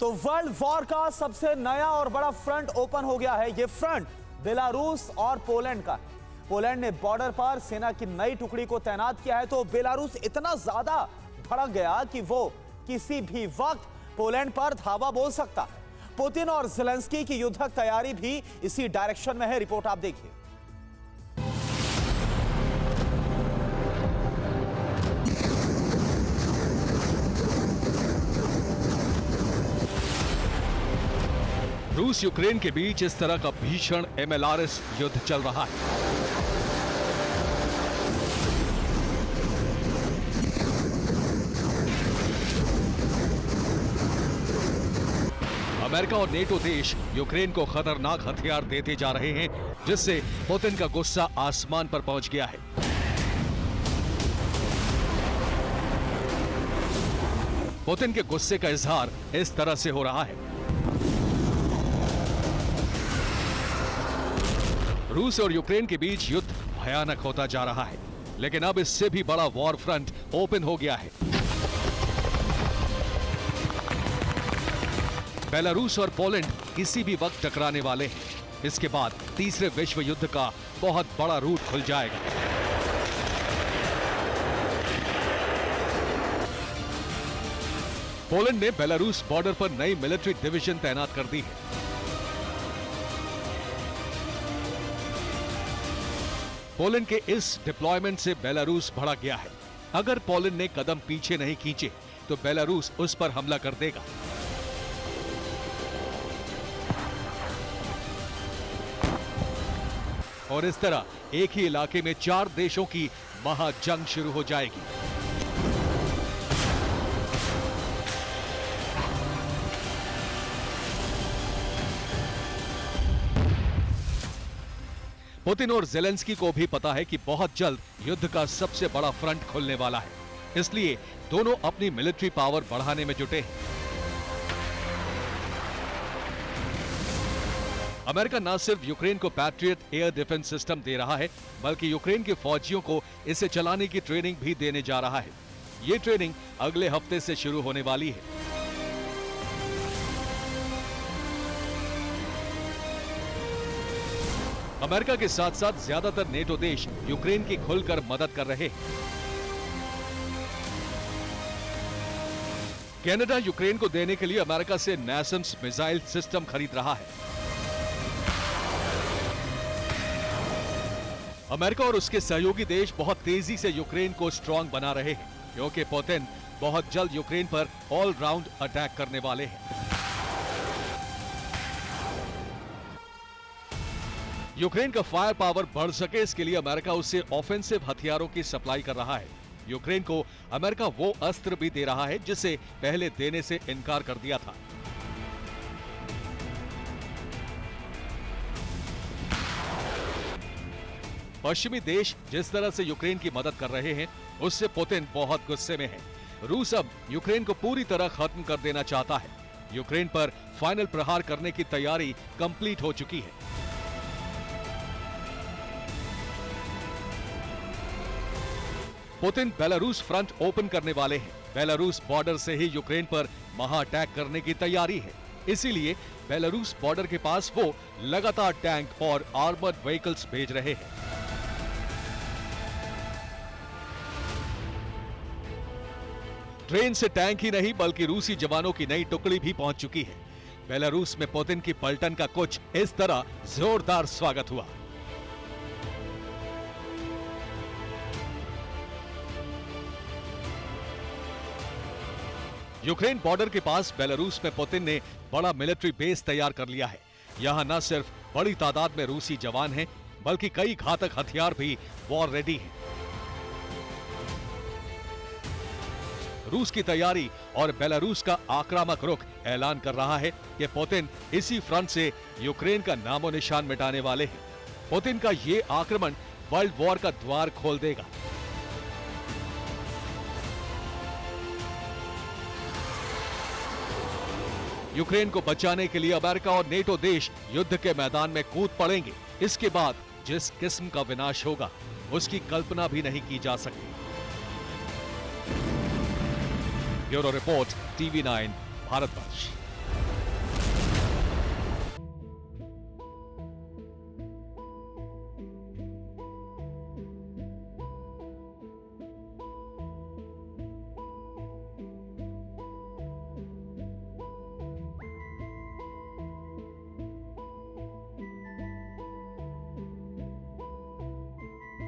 तो world war का सबसे नया और बड़ा फ्रंट ओपन हो गया है। यह फ्रंट बेलारूस और पोलैंड का है। पोलैंड ने बॉर्डर पर सेना की नई टुकड़ी को तैनात किया है, तो बेलारूस इतना ज्यादा भड़क गया कि वो किसी भी वक्त पोलैंड पर धावा बोल सकता है। पुतिन और ज़ेलेंस्की की युद्धक तैयारी भी इसी डायरेक्शन में है। रिपोर्ट आप देखिए। रूस यूक्रेन के बीच इस तरह का भीषण एमएलआरएस युद्ध चल रहा है। अमेरिका और नेटो देश यूक्रेन को खतरनाक हथियार देते जा रहे हैं, जिससे पुतिन का गुस्सा आसमान पर पहुंच गया है। पुतिन के गुस्से का इजहार इस तरह से हो रहा है। रूस और यूक्रेन के बीच युद्ध भयानक होता जा रहा है, लेकिन अब इससे भी बड़ा वॉर फ्रंट ओपन हो गया है। बेलारूस और पोलैंड किसी भी वक्त टकराने वाले हैं। इसके बाद तीसरे विश्व युद्ध का बहुत बड़ा रूट खुल जाएगा। पोलैंड ने बेलारूस बॉर्डर पर नई मिलिट्री डिवीजन तैनात कर दी है। पोलैंड के इस डिप्लॉयमेंट से बेलारूस भड़क गया है। अगर पोलैंड ने कदम पीछे नहीं खींचे तो बेलारूस उस पर हमला कर देगा। और इस तरह एक ही इलाके में 4 देशों की महाजंग शुरू हो जाएगी। पुतिन और ज़ेलेंस्की को भी पता है कि बहुत जल्द युद्ध का सबसे बड़ा फ्रंट खुलने वाला है, इसलिए दोनों अपनी मिलिट्री पावर बढ़ाने में जुटे हैं। अमेरिका न सिर्फ यूक्रेन को पैट्रियट एयर डिफेंस सिस्टम दे रहा है, बल्कि यूक्रेन के फौजियों को इसे चलाने की ट्रेनिंग भी देने जा रहा है। ये ट्रेनिंग अगले हफ्ते से शुरू होने वाली है। अमेरिका के साथ साथ ज्यादातर नेटो देश यूक्रेन की खुलकर मदद कर रहे हैं। कनाडा यूक्रेन को देने के लिए अमेरिका से नैसम्स मिसाइल सिस्टम खरीद रहा है। अमेरिका और उसके सहयोगी देश बहुत तेजी से यूक्रेन को स्ट्रांग बना रहे हैं, क्योंकि पुतिन बहुत जल्द यूक्रेन पर ऑल राउंड अटैक करने वाले हैं। यूक्रेन का फायर पावर बढ़ सके, इसके लिए अमेरिका उससे ऑफेंसिव हथियारों की सप्लाई कर रहा है। यूक्रेन को अमेरिका वो अस्त्र भी दे रहा है जिसे पहले देने से इनकार कर दिया था। पश्चिमी देश जिस तरह से यूक्रेन की मदद कर रहे हैं, उससे पुतिन बहुत गुस्से में है। रूस अब यूक्रेन को पूरी तरह खत्म कर देना चाहता है। यूक्रेन पर फाइनल प्रहार करने की तैयारी कंप्लीट हो चुकी है। पुतिन बेलारूस फ्रंट ओपन करने वाले हैं। बेलारूस बॉर्डर से ही यूक्रेन पर महा अटैक करने की तैयारी है। इसीलिए बेलारूस बॉर्डर के पास वो लगातार टैंक और आर्मर्ड व्हीकल्स भेज रहे हैं। ट्रेन से टैंक ही नहीं, बल्कि रूसी जवानों की नई टुकड़ी भी पहुंच चुकी है। बेलारूस में पुतिन की पलटन का कुछ इस तरह जोरदार स्वागत हुआ। यूक्रेन बॉर्डर के पास बेलारूस में पुतिन ने बड़ा मिलिट्री बेस तैयार कर लिया है। यहां न सिर्फ बड़ी तादाद में रूसी जवान हैं, बल्कि कई घातक हथियार भी वॉर रेडी हैं। रूस की तैयारी और बेलारूस का आक्रामक रुख ऐलान कर रहा है कि पुतिन इसी फ्रंट से यूक्रेन का नामो निशान मिटाने वाले हैं। पुतिन का ये आक्रमण वर्ल्ड वॉर का द्वार खोल देगा। यूक्रेन को बचाने के लिए अमेरिका और नेटो देश युद्ध के मैदान में कूद पड़ेंगे। इसके बाद जिस किस्म का विनाश होगा, उसकी कल्पना भी नहीं की जा सकती। Bureau report, TV9 Bharatvarsh.